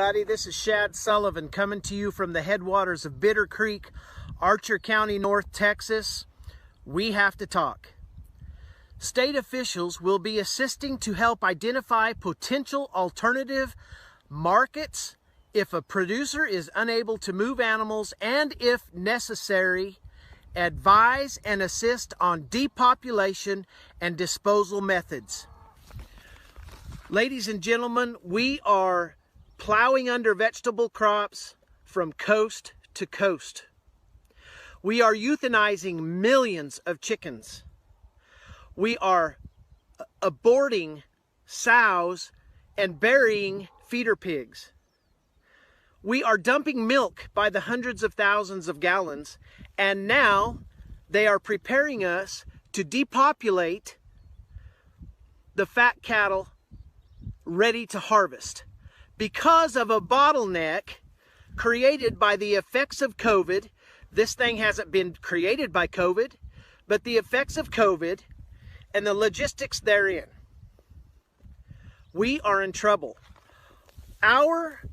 everybody. This is Shad Sullivan coming to you from the headwaters of Bitter Creek, Archer County, North Texas. We have to talk. State officials will be assisting to help identify potential alternative markets if a producer is unable to move animals, and if necessary, advise and assist on depopulation and disposal methods. Ladies and gentlemen, we are plowing under vegetable crops from coast to coast. We are euthanizing millions of chickens. We are aborting sows and burying feeder pigs. We are dumping milk by the hundreds of thousands of gallons, and now they are preparing us to depopulate the fat cattle ready to harvest because of a bottleneck created by the effects of COVID. This thing hasn't been created by COVID, but the effects of COVID and the logistics therein. We are in trouble. Our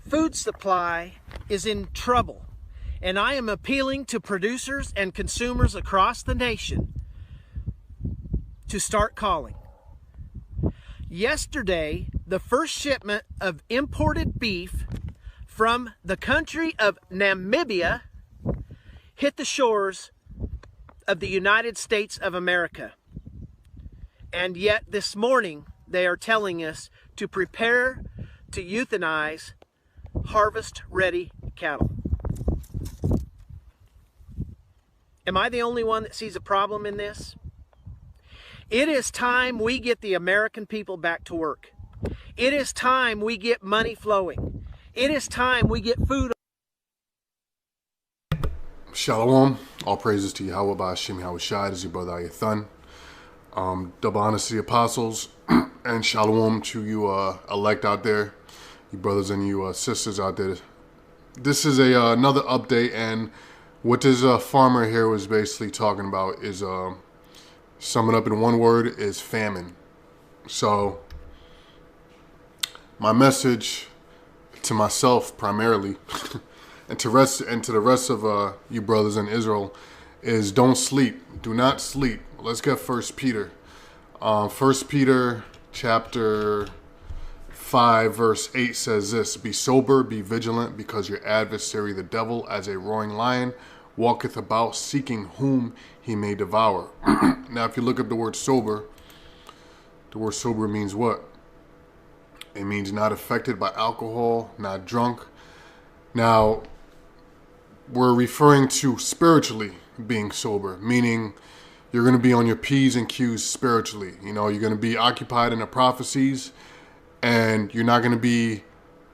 food supply is in trouble, and I am appealing to producers and consumers across the nation to start calling. Yesterday, the first shipment of imported beef from the country of Namibia hit the shores of the United States of America. And yet this morning, they are telling us to prepare to euthanize harvest-ready cattle. Am I the only one that sees a problem in this? It is time we get the American people back to work. It is time we get money flowing. It is time we get food. Shalom. All praises to Yahweh Ba'ashim Yahushai. Is your brother Ayathan. Double honors to the apostles. And shalom to you elect out there. You brothers and you sisters out there. This is another update. And what this farmer here was basically talking about is... sum it up in one word, is famine. So my message to myself primarily and to the rest of you brothers in Israel is don't sleep. Do not sleep. Let's get 1 Peter. 1 Peter chapter 5 verse 8 says this: Be sober, be vigilant, because your adversary the devil, as a roaring lion, walketh about seeking whom he may devour. Now, if you look up the word sober means what? It means not affected by alcohol, not drunk. Now, we're referring to spiritually being sober, meaning you're going to be on your P's and Q's spiritually. You know, you're going to be occupied in the prophecies, and you're not going to be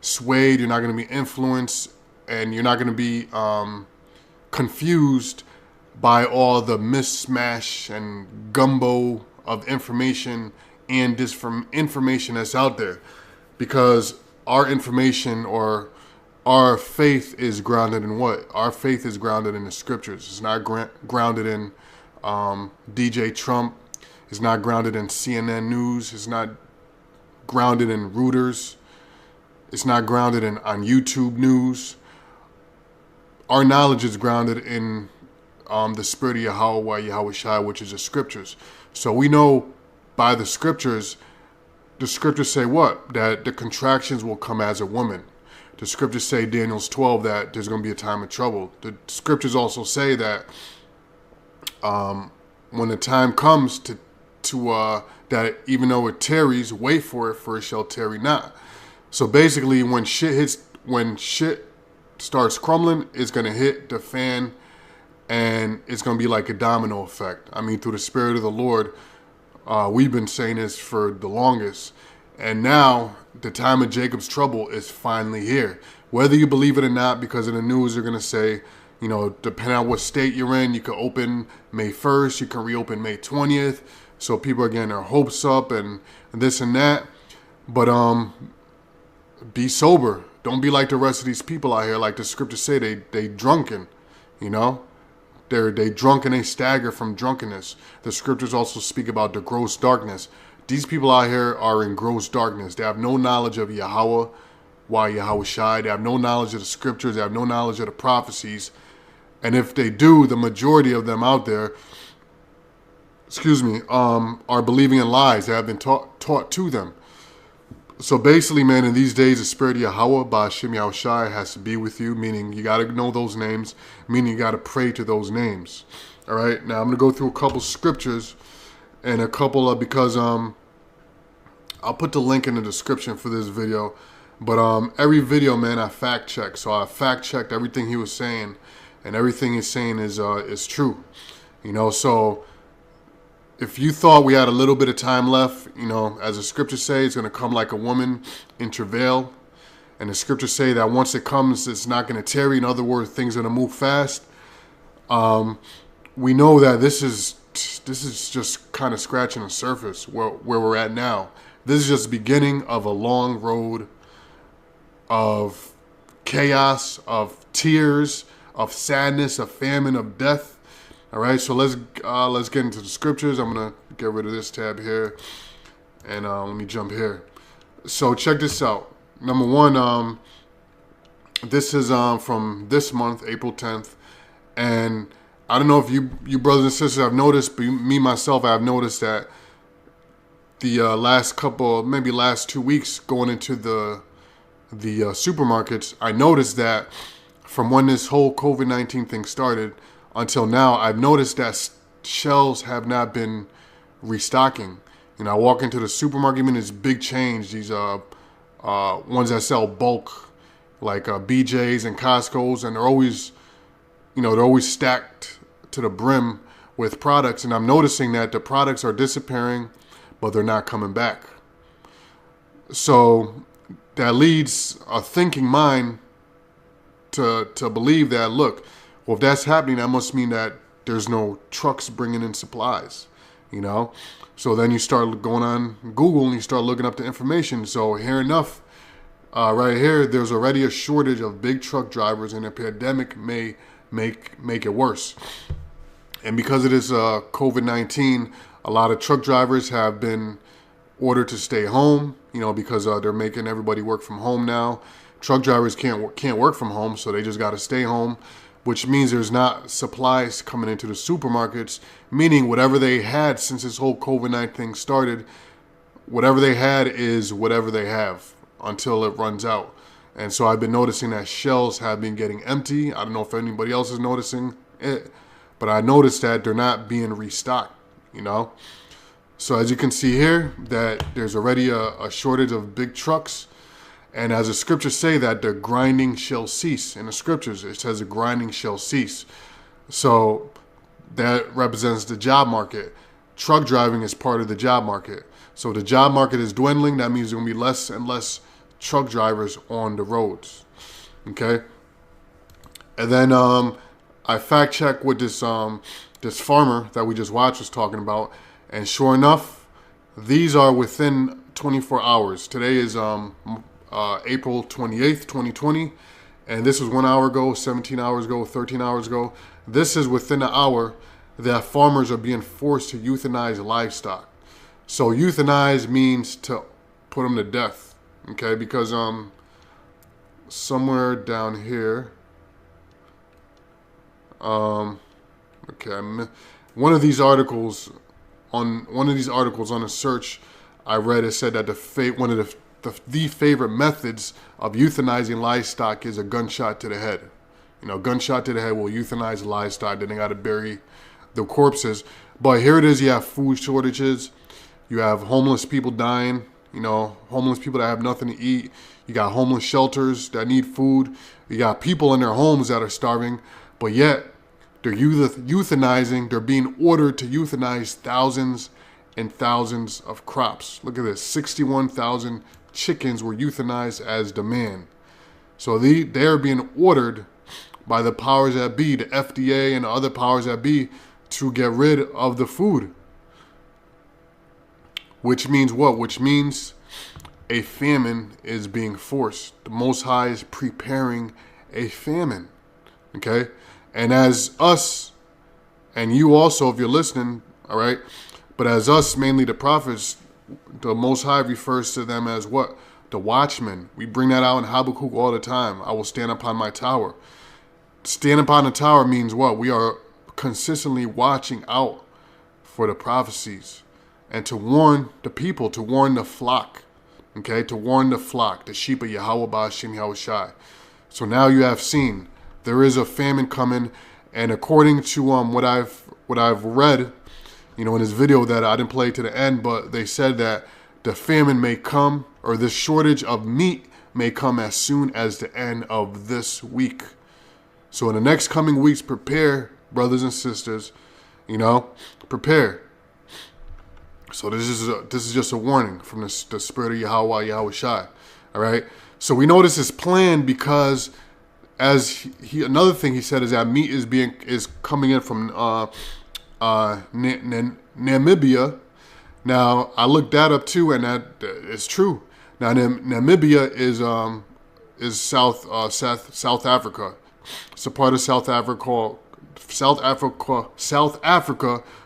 swayed, you're not going to be influenced, and you're not going to be confused by all the mismatch and gumbo of information and disinformation that's out there, because our information or our faith is grounded in what? Our faith is grounded in the scriptures. It's not grounded in DJ Trump. It's not grounded in CNN News. It's not grounded in Reuters. It's not grounded on YouTube News. Our knowledge is grounded in the spirit of Yahweh Shai, which is the scriptures. So we know by the scriptures say what? That the contractions will come as a woman. The scriptures say, Daniel's 12, that there's going to be a time of trouble. The scriptures also say that when the time comes to that even though it tarries, wait for it shall tarry not. So basically, when shit starts crumbling, it's going to hit the fan, and it's going to be like a domino effect. I mean, through the Spirit of the Lord, we've been saying this for the longest. And now, the time of Jacob's trouble is finally here. Whether you believe it or not, because in the news, they're going to say, you know, depending on what state you're in, you can open May 1st, you can reopen May 20th. So people are getting their hopes up and this and that. But be sober. Don't be like the rest of these people out here. Like the scriptures say, they drunken, you know. They drunk and they stagger from drunkenness. The scriptures also speak about the gross darkness. These people out here are in gross darkness. They have no knowledge of Yahweh, Yahushai. They have no knowledge of the scriptures. They have no knowledge of the prophecies. And if they do, the majority of them out there, are believing in lies that have been taught to them. So basically, man, in these days, the spirit of Yahweh, Ba'ashem Yahushai, has to be with you, meaning you got to know those names, meaning you got to pray to those names. All right, now I'm going to go through a couple scriptures and a couple of, because I'll put the link in the description for this video. But every video, man, I fact check. So I fact checked everything he was saying, and everything he's saying is true. You know, so if you thought we had a little bit of time left, you know, as the scriptures say, it's going to come like a woman in travail. And the scriptures say that once it comes, it's not going to tarry. In other words, things are going to move fast. We know that this is just kind of scratching the surface where we're at now. This is just the beginning of a long road of chaos, of tears, of sadness, of famine, of death. All right, so let's get into the scriptures. I'm gonna get rid of this tab here, and let me jump here. So check this out. Number one, this is from this month, April 10th, and I don't know if you brothers and sisters have noticed, but me myself, I have noticed that the last 2 weeks going into the supermarkets, I noticed that from when this whole COVID-19 thing started until now, I've noticed that shelves have not been restocking. You know, I walk into the supermarket, I mean, it's big change. These ones that sell bulk, like BJ's and Costco's, and they're always stacked to the brim with products. And I'm noticing that the products are disappearing, but they're not coming back. So that leads a thinking mind to believe that, look, well, if that's happening, that must mean that there's no trucks bringing in supplies, you know? So then you start going on Google and you start looking up the information. So here enough, right here, there's already a shortage of big truck drivers, and the pandemic may make it worse. And because of this COVID-19, a lot of truck drivers have been ordered to stay home, you know, because they're making everybody work from home now. Truck drivers can't work from home, so they just got to stay home, which means there's not supplies coming into the supermarkets, meaning whatever they had since this whole COVID-19 thing started, whatever they had is whatever they have until it runs out. And so I've been noticing that shelves have been getting empty. I don't know if anybody else is noticing it, but I noticed that they're not being restocked, you know? So as you can see here, that there's already a shortage of big trucks. And as the scriptures say, that the grinding shall cease. In the scriptures, it says the grinding shall cease. So that represents the job market. Truck driving is part of the job market. So the job market is dwindling. That means there will be less and less truck drivers on the roads. Okay. And then I fact checked what this farmer that we just watched was talking about. And sure enough, these are within 24 hours. Today is April 28th, 2020. And this was 1 hour ago, 17 hours ago, 13 hours ago. This is within an hour that farmers are being forced to euthanize livestock. So euthanize means to put them to death. Okay, because somewhere down here, one of these articles on a search I read, it said that one of the favorite methods of euthanizing livestock is a gunshot to the head. You know, gunshot to the head will euthanize livestock. Then they got to bury the corpses. But here it is. You have food shortages. You have homeless people dying. You know, homeless people that have nothing to eat. You got homeless shelters that need food. You got people in their homes that are starving. But yet, they're euthanizing. They're being ordered to euthanize thousands and thousands of crops. Look at this. 61,000 chickens were euthanized as demand. So they're being ordered by the powers that be, the FDA and the other powers that be, to get rid of the food. Which means what? Which means a famine is being forced. The Most High is preparing a famine. Okay? And as us, and you also, if you're listening, all right? But as us, mainly the prophets, the Most High refers to them as what? the watchman. We bring that out in Habakkuk all the time. I will stand upon my tower. Stand upon the tower means what? We are consistently watching out for the prophecies and to warn the people, to warn the flock. Okay, to warn the flock, the sheep of Yahweh Ba'ashem Yahushai. So now you have seen there is a famine coming, and according to what I've read, in this video that I didn't play to the end, but they said that the famine may come, or this shortage of meat may come as soon as the end of this week. So in the next coming weeks, prepare, brothers and sisters. Prepare. So this is just a warning from the spirit of Yahweh Yahushai. All right. So we know this is planned because, as another thing he said is that meat is coming in from Namibia. Now I looked that up too, and that is true. Now Namibia is South Africa. It's a part of South Africa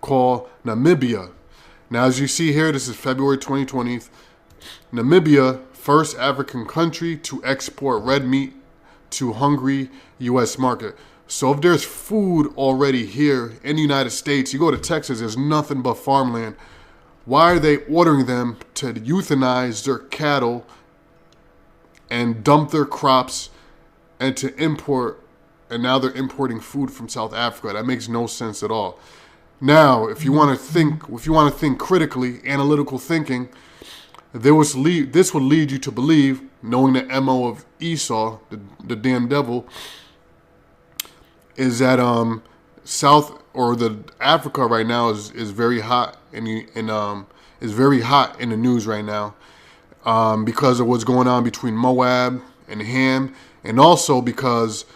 called Namibia. Now, as you see here, this is February 2020. Namibia, first African country to export red meat to hungry U.S. market. So if there's food already here in the United States, you go to Texas, there's nothing but farmland. Why are they ordering them to euthanize their cattle and dump their crops and to import, and now they're importing food from South Africa? That makes no sense at all. Now, if you want to think critically, analytical thinking, this would lead you to believe, knowing the MO of Esau, the damn devil, is that the Africa right now is very hot is very hot in the news right now, because of what's going on between Moab and Ham, and also because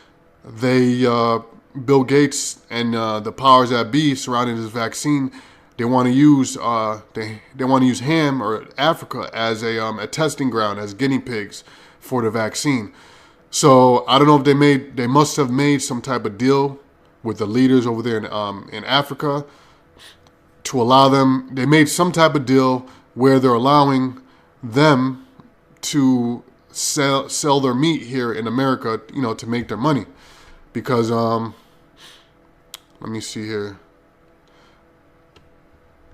Bill Gates and the powers that be surrounding this vaccine, they want to use Ham or Africa as a testing ground, as guinea pigs for the vaccine. So I don't know if they must have made some type of deal with the leaders over there in Africa to allow them. They made some type of deal where they're allowing them to sell their meat here in America, to make their money, because let me see here.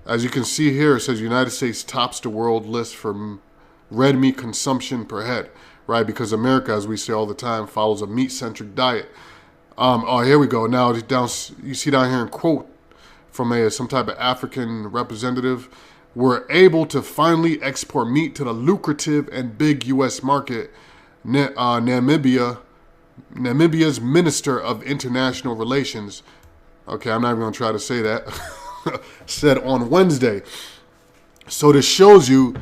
As you can see here, it says United States tops the world list for red meat consumption per head, right? Because America, as we say all the time, follows a meat-centric diet. Here we go. Now, you see down here in quote from some type of African representative, we're able to finally export meat to the lucrative and big U.S. market. Namibia's Minister of International Relations, okay, I'm not even going to try to say that, said on Wednesday. So this shows you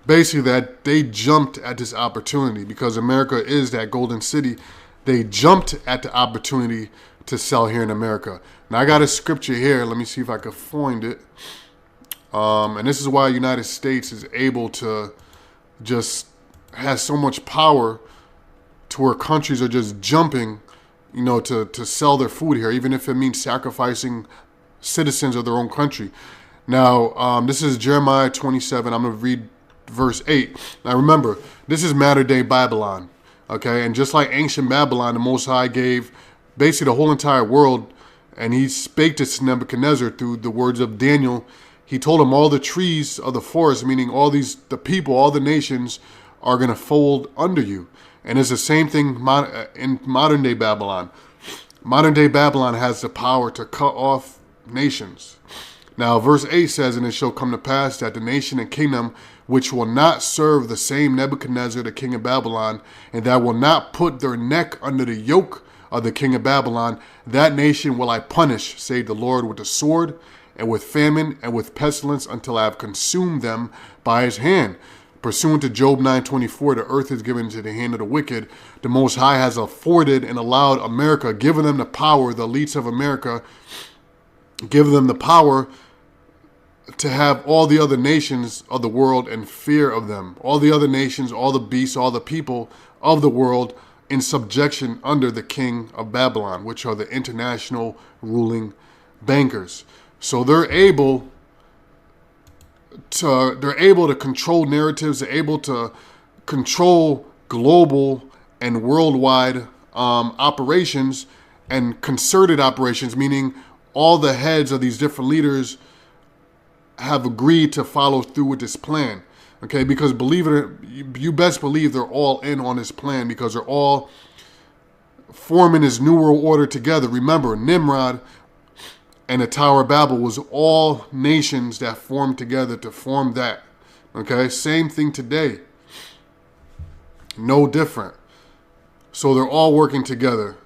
basically that they jumped at this opportunity because America is that golden city. They jumped at the opportunity to sell here in America. Now I got a scripture here. Let me see if I can find it. And this is why the United States is able to just has so much power to where countries are just jumping, to sell their food here, even if it means sacrificing citizens of their own country. Now, this is Jeremiah 27. I'm going to read verse 8. Now, remember, this is modern-day Babylon, okay? And just like ancient Babylon, the Most High gave basically the whole entire world, and he spake to Nebuchadnezzar through the words of Daniel. He told him all the trees of the forest, meaning the people, all the nations, are going to fold under you. And it's the same thing in modern-day Babylon. Modern-day Babylon has the power to cut off nations. Now, verse 8 says, and it shall come to pass that the nation and kingdom which will not serve the same Nebuchadnezzar, the king of Babylon, and that will not put their neck under the yoke of the king of Babylon, that nation will I punish, save the Lord, with the sword, and with famine, and with pestilence, until I have consumed them by his hand. Pursuant to Job 9:24, the earth is given into the hand of the wicked. The Most High has afforded and allowed America, given them the power, the elites of America, give them the power to have all the other nations of the world in fear of them. All the other nations, all the beasts, all the people of the world in subjection under the king of Babylon, which are the international ruling bankers. So they're able to control narratives. They're able to control global and worldwide operations and concerted operations, meaning all the heads of these different leaders have agreed to follow through with this plan. Okay, because believe it, you best believe they're all in on this plan, because they're all forming this new world order together. Remember, Nimrod and the Tower of Babel was all nations that formed together to form that. Okay, same thing today. No different. So they're all working together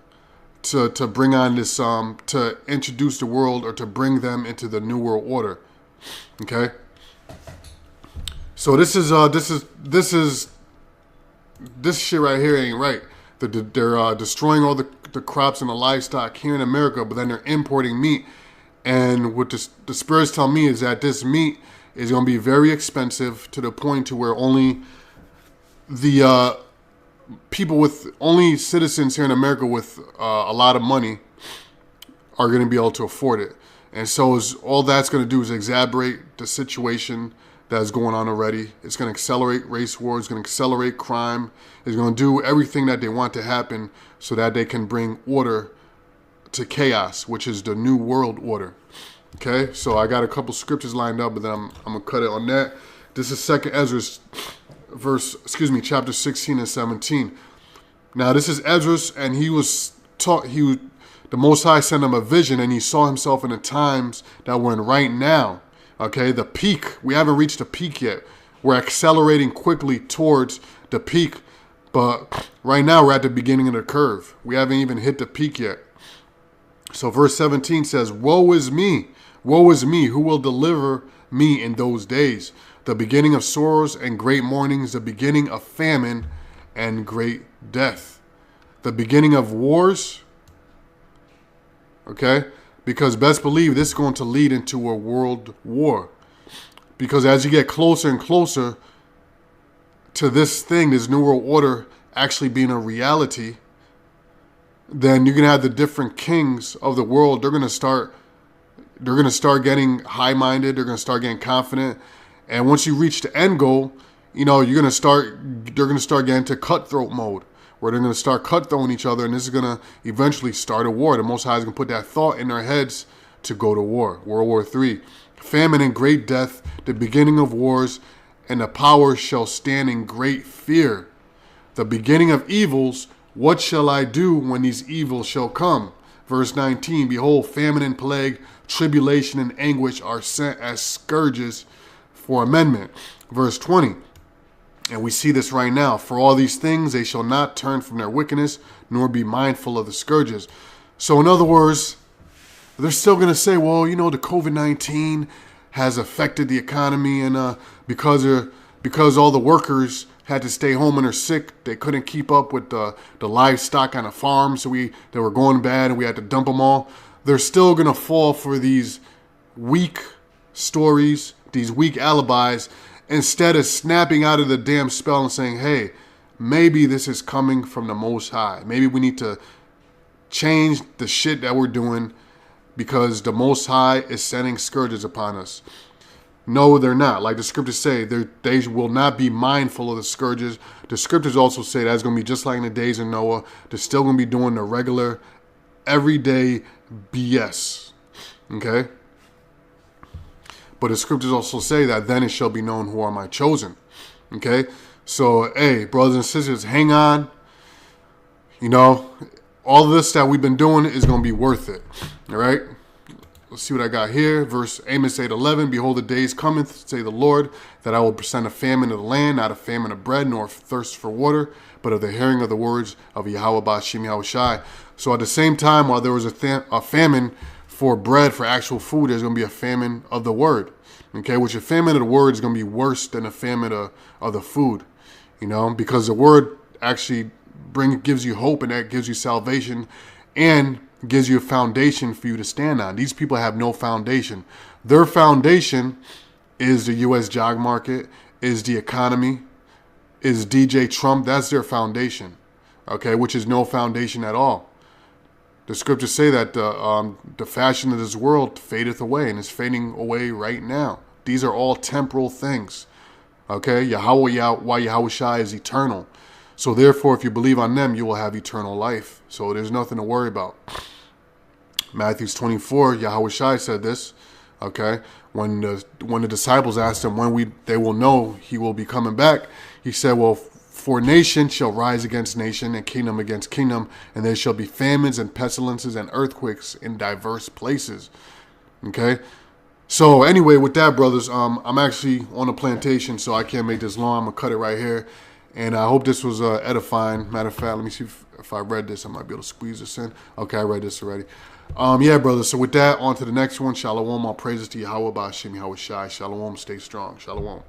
to bring on this, to introduce the world, or to bring them into the new world order. Okay. So this shit right here ain't right. They're destroying all the crops and the livestock here in America, but then they're importing meat. And what the spirits tell me is that this meat is going to be very expensive, to the point to where only the only citizens here in America with a lot of money are going to be able to afford it. And so all that's going to do is exacerbate the situation that's going on already. It's going to accelerate race wars, it's going to accelerate crime, it's going to do everything that they want to happen so that they can bring order to chaos, which is the new world order. Okay, so I got a couple scriptures lined up, but then I'm going to cut it on that. This is 2 Ezra chapter 16 and 17. Now this is Ezra, and he was taught, the Most High sent him a vision, and he saw himself in the times that we're in right now. Okay, the peak. We haven't reached the peak yet. We're accelerating quickly towards the peak, but right now we're at the beginning of the curve. We haven't even hit the peak yet. So verse 17 says, woe is me, who will deliver me in those days? The beginning of sorrows and great mournings, the beginning of famine and great death. The beginning of wars, okay? Because best believe this is going to lead into a world war. Because as you get closer and closer to this thing, this new world order actually being a reality, then you're going to have the different kings of the world. They're going to start getting high-minded. They're going to start getting confident. And once you reach the end goal, they're going to start getting to cutthroat mode, where they're going to start cutthroating each other, and this is going to eventually start a war. The Most High is going to put that thought in their heads to go to war. World War III. Famine and great death, the beginning of wars, and the power shall stand in great fear. The beginning of evils, what shall I do when these evils shall come? Verse 19, behold, famine and plague, tribulation and anguish are sent as scourges for amendment. Verse 20, and we see this right now. For all these things, they shall not turn from their wickedness, nor be mindful of the scourges. So in other words, they're still going to say, well, the COVID-19 has affected the economy, and because all the workers had to stay home and are sick, they couldn't keep up with the livestock on the farm, so they were going bad and we had to dump them all. They're still going to fall for these weak stories, these weak alibis, instead of snapping out of the damn spell and saying, hey, maybe this is coming from the Most High. Maybe we need to change the shit that we're doing because the Most High is sending scourges upon us. No, they're not. Like the scriptures say, they will not be mindful of the scourges. The scriptures also say that's going to be just like in the days of Noah. They're still going to be doing the regular, everyday BS. Okay? But the scriptures also say that then it shall be known who are my chosen. Okay? So, hey, brothers and sisters, hang on. All of this that we've been doing is going to be worth it. All right? Let's see what I got here. Verse Amos 8:11. Behold, the days cometh, say the Lord, that I will send a famine of the land, not a famine of bread, nor thirst for water, but of the hearing of the words of Yahweh Ba'ashem Yahushai. So at the same time, while there was a famine for bread, for actual food, there's going to be a famine of the word. Okay, which a famine of the word is going to be worse than a famine of the food. Because the word actually gives you hope, and that gives you salvation, and gives you a foundation for you to stand on. These people have no foundation. Their foundation is the U.S. job market, is the economy, is DJ Trump. That's their foundation, okay, which is no foundation at all. The scriptures say that the fashion of this world fadeth away, and is fading away right now. These are all temporal things. Okay, Yahweh Shai is eternal. So therefore, if you believe on them, you will have eternal life. So there's nothing to worry about. Matthew 24, Yahweh Shai said this. Okay, when the disciples asked him when they will know he will be coming back, he said, well, for nation shall rise against nation and kingdom against kingdom, and there shall be famines and pestilences and earthquakes in diverse places. Okay. So anyway, with that, brothers, I'm actually on a plantation, so I can't make this long. I'm gonna cut it right here, and I hope this was edifying. Matter of fact, let me see if I read this. I might be able to squeeze this in. Okay, I read this already. Yeah, brothers. So with that, on to the next one. Shalom. All praises to Yahweh, Ba'ashem Yahweh Shai. Shalom. Stay strong. Shalom.